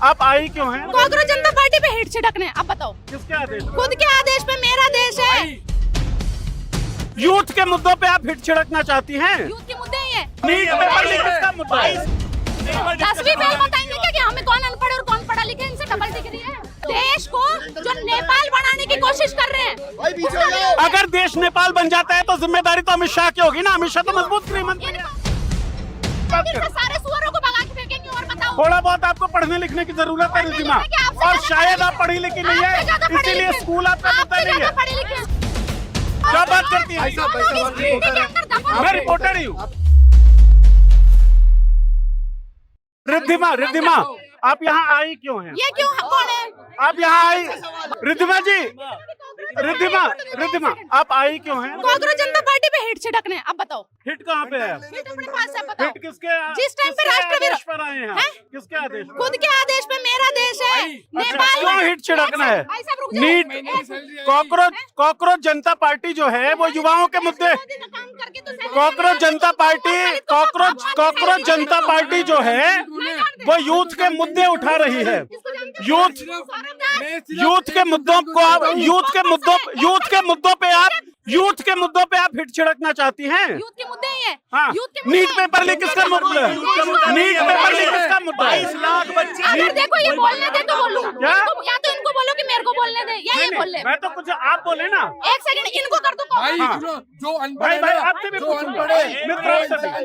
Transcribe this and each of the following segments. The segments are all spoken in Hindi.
आप आई क्यों हैं? कांग्रेस जनता पार्टी पे हिट छिड़कने। अब बताओ किसके आदेश? खुद के आदेश पे, मेरा देश है। यूथ के मुद्दों पे आप हिट छिड़कना चाहती हैं? यूथ के मुद्दे ही है। नीट पेपर लीक किसका मुद्दा है? 10वीं फेल बताएंगे क्या कि हमें कौन अनपढ़ और कौन पढ़ा लिखा है? इनसे डबल डिग्री है। देश को जो नेपाल बनाने की कोशिश कर रहे हैं। अगर देश नेपाल बन जाता है तो जिम्मेदारी तो अमित शाह की होगी ना। अमित शाह तो मजबूत गृह मंत्री हैं। सारे सुअरों को भगा के फेंकेंगे। और बताओ, थोड़ा बहुत आपको पढ़ने लिखने की जरूरत है रिद्धिमा, और शायद आप पढ़ी लिखी नहीं है, इसीलिए स्कूल आपका पता नहीं है। पढ़े लिखे क्या बात करती है? मैं रिपोर्टर ही हूँ। रिद्धिमा आप यहाँ आई क्यों हैं? ये क्यों कौन है? आप यहाँ आई, रिद्धिमा जी, रिद्धिमा आप आई क्यों हैं? कांग्रेस जनता पार्टी पे हिट छिड़कने। अब बताओ हिट कहाँ पे है? हिट अपने पास है, बताओ। हिट किसके? जिस टाइम पे राष्ट्र आदेश पर आए हैं? किसके आदेश? खुद के आदेश पे, मेरा देश है नेपाल। क्यों हिट छिड़कना है? भाई साहब रुक जाओ। नीट कॉकरोच जनता पार्टी जो है वो युवाओं के मुद्दे, कॉकरोच जनता पार्टी जो है वो यूथ के मुद्दे उठा रही है। यूथ के मुद्दों को आप यूथ के मुद्दों पे आप हिट छिड़कना चाहती हैं? यूथ के मुद्दे ही है। हाँ, नीट पेपर लीक किसका मुद्दा है? नीट पेपर लीक किसका मुद्दा है? 22 लाख बच्चे। अगर देखो ये बोलने दे तो बोलूं, क्या? या तो इनको बोलो कि मेरे को बोलने दे, या ये बोल ले। मैं तो कुछ आप बोले ना। एक सेकंड इनको कर दो कॉल। हाँ। जो अनपढ़ है भाई ना, आपसे भी जो अनपढ़ है,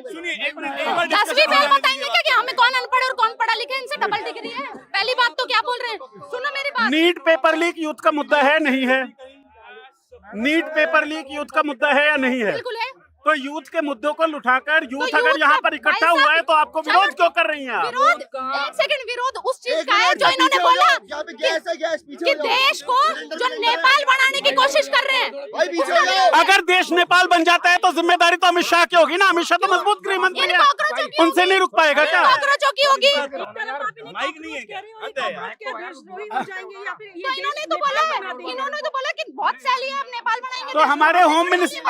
सुनिए एक मिनट। 10वीं फेल बताएंगे क्या कि हमें कौन अनपढ़ और कौन पढ़ा लिखा है? इनसे डबल डिग्री है। पहली बात तो क्या बोल रहे हैं, सुनो मेरी बात। नीट पेपर लीक यूथ का मुद्दा है नहीं है? नीट पेपर लीक यूथ का मुद्दा है या नहीं है? बिल्कुल है। तो यूथ के मुद्दों को उठाकर यूथ तो अगर यूथ यहाँ का- पर इकट्ठा भाई हुआ है साहब, तो आपको विरोध क्यों कर रही हैं आप? विरोध, एक सेकंड, विरोध उस चीज का है जो इन्होंने बोला कि देश को जो नेपाल बनाने की कोशिश कर रहे हैं। अगर देश नेपाल बन जाता है तो जिम्मेदारी तो अमित शाह की होगी ना। अमित शाह तो मजबूत गृह मंत्री है, उनसे नहीं रुक पाएगा क्या? कांग्रेसों की होगी। माइक नहीं है क्या? तो इन्होंने तो बोला कि बहुत सैली है, हम नेपाल बनाएंगे। तो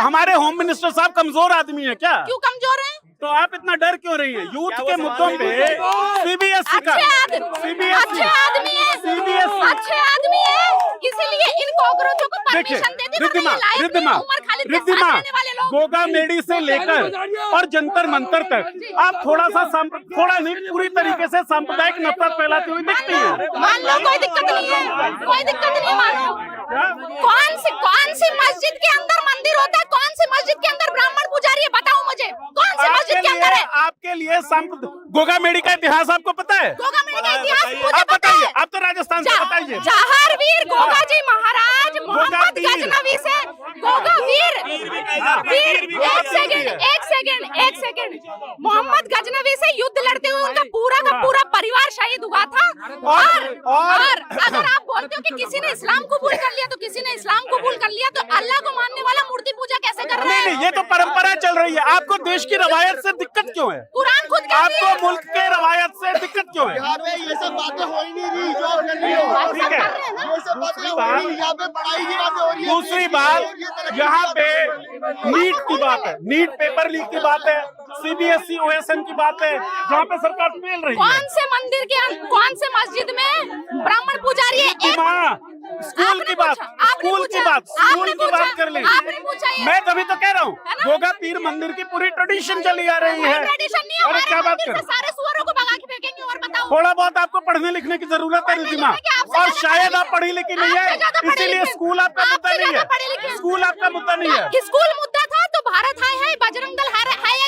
हमारे होम मिनिस्टर साहब कमजोर आदमी है क्या? क्यों कमजोर है? तो आप इतना डर क्यों रही हैं? यूथ के मुद्दों पे सीबीएसई का अच्छे आदमी है, अच्छे आदमी है, इसीलिए इन कांग्रेसों को परमिशन दे दी। रिद्धिमा गोगा मेडी से लेकर और जंतर मंतर तक आप थोड़ा नहीं पूरी तरीके से सांप्रदायिक नफरत फैलाती हुई दिखती है। मान लो कोई दिक्कत नहीं है, कोई दिक्कत नहीं है, मानो। कौन सी मस्जिद के अंदर मंदिर होता है? कौन सी मस्जिद के अंदर ब्राह्मण पुजारी है? बताओ मुझे, कौन सी मस्जिद के अंदर है? आपके लिए गोगा मेडी का इतिहास आपको पता है? गोगा मेडी का इतिहास मुझे आप पता बताइए, है। आप तो राजस्थान से बताइए। जहारवीर गोगा जी महाराज मोहम्मद पीर। गजनवी से गोगा वीर, एक सेकंड, मोहम्मद गजनवी से युद्ध लड़ते हुए उनका पूरा का पूरा परिवार शहीद हुआ था। और अगर आप बोलते हो कि किसी ने इस्लाम कबूल कर लिया तो किसी ने इस्लाम कबूल कर लिया, तो अल्लाह को मानने वाला मूर्ति पूजा कैसे कर रहा है? नहीं, ये तो परंपरा चल रही है। आपको देश की रवायत से दिक्कत क्यों है? कुरान खुद कहती आपको है। मुल्क के रवायत से दिक्कत क्यों है? यहाँ पे ये सब बातें हो ही नहीं रही जो आप कर रही हो। ठीक है। ये सब बातें हो रही है, यहाँ पे पढ़ाई की बातें हो रही है। दूसरी बात, यहाँ पे नीट की बात है, नीट पेपर लीक की बात है, सीबीएसई ओएसएम की बात है, जहाँ पे सरकार फेल रही है। कौन से मंदिर के, कौन से मस्जिद में ब्राह्मण पुजारी है? स्कूल की बात कर ली। मैं तभी तो कह रहा हूँ, गोगा पीर मंदिर की पूरी ट्रेडिशन चली आ रही है। ट्रेडिशन नहीं है, अरे क्या बात कर, सारे सुअरों को भगा के फेंकेंगे। और बताओ, थोड़ा बहुत आपको पढ़ने लिखने की जरूरत है रिद्धिमा, और शायद आप पढ़ी लिखी नहीं है, इसीलिए स्कूल आपका मुद्दा नहीं है। स्कूल आपका मुद्दा नहीं है। स्कूल मुद्दा था तो भारत हाय बजरंग दल हाय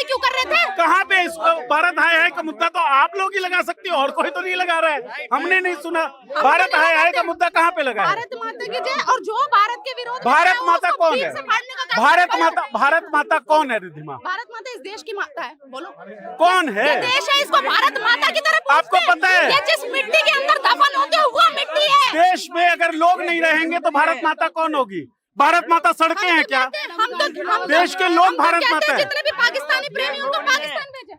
क्यों कर रहे थे? कहाँ पे इसको भारत हाय का मुद्दा तो आप लोग ही लगा सकती हो, और कोई तो नहीं लगा रहा है। हमने नहीं सुना भारत हाय का मुद्दा कहाँ पे लगा है? भारत माता की जय। और जो भारत के विरोध में भारत है, माता उसको कौन पीठ है? से फाड़ने का काम भारत करता है। माता कौन है रिद्धिमा? भारत माता इस देश की माता है। बोलो कौन है? ये देश है, इसको भारत माता की तरफ आपको पता है? ये जिस मिट्टी के अंदर दफन होते हो वो मिट्टी है। देश में अगर लोग नहीं रहेंगे तो भारत माता कौन होगी? भारत माता सड़कें हैं क्या? हम देश के लोग भारत माता है। जितने भी पाकिस्तानी प्रेमी उनको पाकिस्तान भेजे।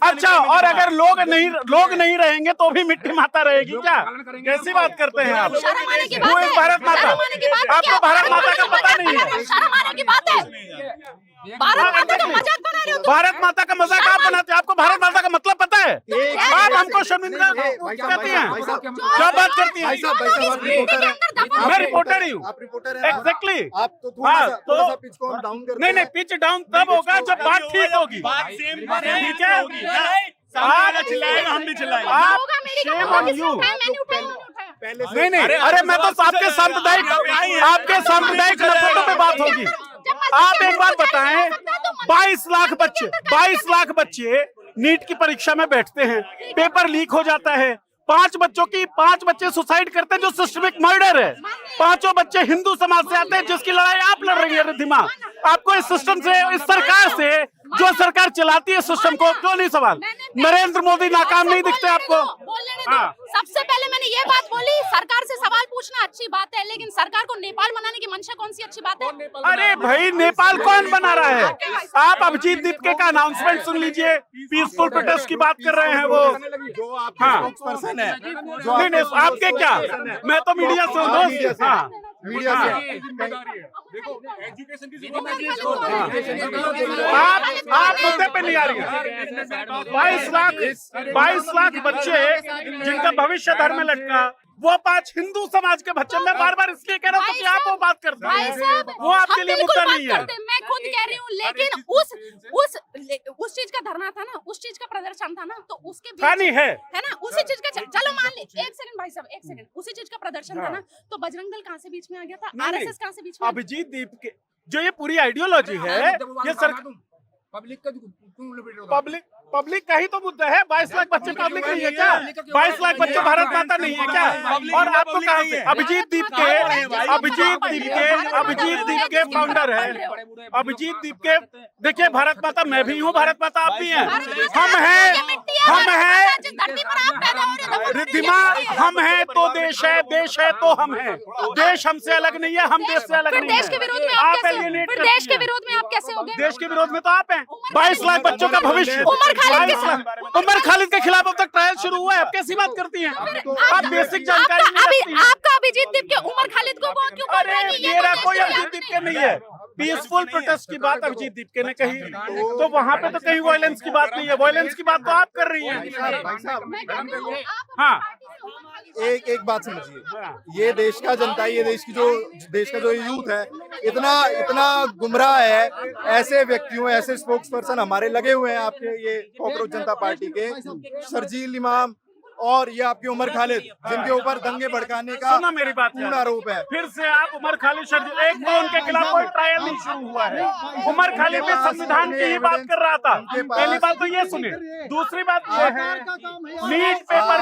अच्छा, और अगर लोग नहीं रहेंगे तो भी मिट्टी माता रहेगी क्या? कैसी बात करते हैं आप? शर्म आने की वो बात एक है, भारत माता, शर्म आने की बात है। आपको भारत माता का पता नहीं है। शर्म आने की बात है। भारत माता का मजाक बना रहे हो तुम। भारत माता का मजाक आप बनाते हो, आपको भारत माता का मतलब पता है? आप हमको शर्मिंदा कहती हैं, क्या बात करती हैं? मैं रिपोर्टर ही हूँ, आप रिपोर्टर हैं। एग्जैक्टली। आप तो थोड़ा सा पिच को डाउन कर नहीं, पिच डाउन तब होगा जब बात ठीक होगी, ठीक है? आप चिल्लाएगा, हम भी चिल्लाएंगे। आप होगा मेरी shame गलती, on किसी you। ने उठाया, मैंने उठाया, उन्होंने उठाया। नहीं, अरे मैं तो आपके सांप्रदायिक नफरतों पे बात होगी। आप एक बात बताएं, 22 लाख बच्चे नीट की परीक्षा में बैठते हैं, पेपर लीक हो जाता है, 5 बच्चे सुसाइड करते हैं जो सिस्टमिक मर्डर है। 5 बच्चे हिंदू समाज से आते हैं जिसकी लड़ाई आप लड़ रही है रिद्धिमा। आपको इस सिस्टम से, इस सरकार से, जो सरकार चलाती है सिस्टम को, क्यों नहीं सवाल? नरेंद्र मोदी नाकाम नहीं दिखते आपको? हाँ। सबसे पहले मैंने ये बात बोली, सरकार से सवाल पूछना अच्छी बात है, लेकिन सरकार को नेपाल बनाने की मंशा कौन सी अच्छी बात है? अरे भाई, नेपाल कौन बना रहा है? आप अभिजीत दीपके का अनाउंसमेंट सुन लीजिए, पीसफुल प्रोटेस्ट की बात कर रहे हैं वो। जो आप हाँ। पर्सन है, नहीं, आपके क्या, मैं तो मीडिया से हूँ दोस्त। हाँ, मीडिया से आप मुद्दे पे नहीं आ रही है। 22 लाख बच्चे जिनका भविष्य धर्म में लटका, वो 5 हिंदू समाज के बच्चे, मैं बार इसलिए कह रहा हूँ कि आप वो बात करते हैं, वो आपके लिए मुद्दा नहीं है। मैं खुद कह रही हूँ, लेकिन उस चीज का धरना था ना, उस चीज का प्रदर्शन था ना, तो उसके था नहीं है ना, उसी चीज का, चलो मान ले, एक सेकंड भाई साहब, एक सेकंड, उसी चीज का प्रदर्शन था ना, तो बजरंग दल कहाँ से बीच में आ गया था? आरएसएस कहाँ से बीच में? अभिजीत दीपके जो ये पूरी आइडियोलॉजी है, ये पब्लिक का ही तो मुद्दा है। 22 लाख बच्चे पब्लिक नहीं है क्या? 22 लाख बच्चे भारत माता नहीं है क्या? और आपको कहाँ से? अभिजीत दीपके फाउंडर है। अभिजीत दीपके, देखिए, भारत माता मैं भी हूँ, भारत माता आप भी हैं, हम हैं रिद्धिमा, हम हैं तो देश है तो हम हैं। देश हमसे अलग नहीं है, हम देश से अलग नहीं है। देश के विरोध में आप कैसे हो गए? देश के विरोध में तो आप हैं। 22 लाख बच्चों का भविष्य, उमर खालिद के खिलाफ अब तक ट्रायल शुरू हुआ है, आप कैसी बात करती हैं? आप बेसिक जानकारी नहीं रखती हैं। आपका अभिजीत दीपके उमर खालिद को वो क्यों बोल रहे हैं कि ये मेरा तो कोई देश के अभिजीत दीपके नहीं है। पीसफुल प्रोटेस्ट की बात अभिजीत दीपके ने कही, तो वहाँ पे तो कहीं वायलेंस की बात नहीं है। वायलेंस की बात तो आप कर रही हैं। हाँ, एक बात समझिए, ये देश का जनता, ये देश का जो यूथ है, इतना गुमराह है। ऐसे व्यक्तियों, ऐसे स्पोक्स पर्सन हमारे लगे हुए हैं आपके ये कॉकरोच जनता पार्टी के, शर्जील इमाम और ये आपके उमर खालिद, जिनके ऊपर दंगे भड़काने का सुना मेरी बात पूर्ण आरोप है। फिर से आप उमर खालिद, एक तो उनके खिलाफ कोई ट्रायल नहीं शुरू हुआ है। उमर खालिद भी संविधान की ही बात कर रहा था। पहली बात तो ये सुनिए, दूसरी बात ये है, नीट पेपर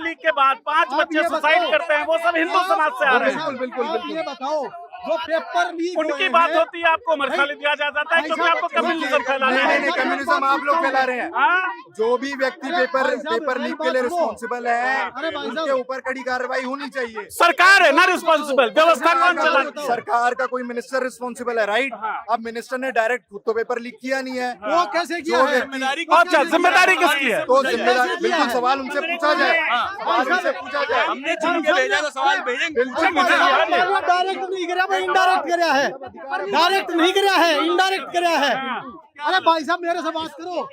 लीक के बाद 5 बच्चे सुसाइड करते हैं, वो सब हिंदू समाज से आ रहे हैं। बिल्कुल। ये बताओ, जो पेपर लीक उनकी बात होती है, आपको उमर खालिद दिया जाता है क्योंकि आपको कम्युनिज्म फैलाना है। नहीं, कम्युनिज्म आप लोग फैला रहे हैं। हाँ? जो भी व्यक्ति पेपर लीक के लिए रिस्पॉन्सिबल है, उनके ऊपर कड़ी कार्रवाई होनी चाहिए। सरकार है ना रिस्पॉन्सिबल, व्यवस्था कौन चलाती है? सरकार का कोई मिनिस्टर रिस्पॉन्सिबल है, राइट? अब मिनिस्टर ने डायरेक्ट खुद तो पेपर लीक किया नहीं है, वो कैसे किया है? अच्छा, जिम्मेदारी किसकी है? तो जिम्मेदारी, बिल्कुल सवाल उनसे पूछा जाए, हमने चुन के भेजा तो सवाल भेजेंगे। डायरेक्ट नहीं कराया, इनडायरेक्ट कराया है। डायरेक्ट नहीं कराया है, इनडायरेक्ट कराया है। अरे भाई साहब, मेरे से बात करो,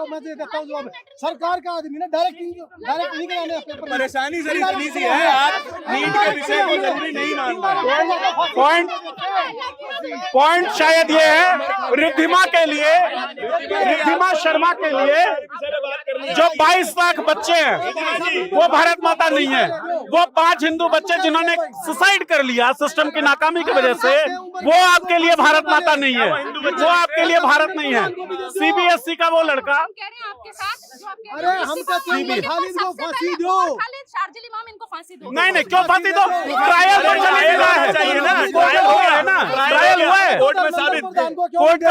मैं दे देता हूँ जवाब। सरकार का आदमी ना, डायरेक्ट नहीं कराने पेपर। परेशानी सर इतनी सी है, आप नीट के विषय को जरूरी नहीं मान रहे। पॉइंट शायद ये है, रिद्धिमा शर्मा के लिए जो 22 लाख बच्चे हैं वो भारत माता नहीं है। वो 5 हिंदू बच्चे जिन्होंने सुसाइड कर लिया सिस्टम की नाकामी की वजह से, वो आपके लिए भारत माता नहीं है, वो आपके लिए भारत नहीं है। सीबीएसई का वो लड़का, अरे हम खालिद को फांसी दो, शार्जिल इमाम इनको फांसी दो। नहीं, क्यों फांसी दो? ट्रायल तो चलेगा, चाहिए ना, ट्रायल हुआ है ना, ट्रायल हुआ है, कोर्ट में साबित कोर्ट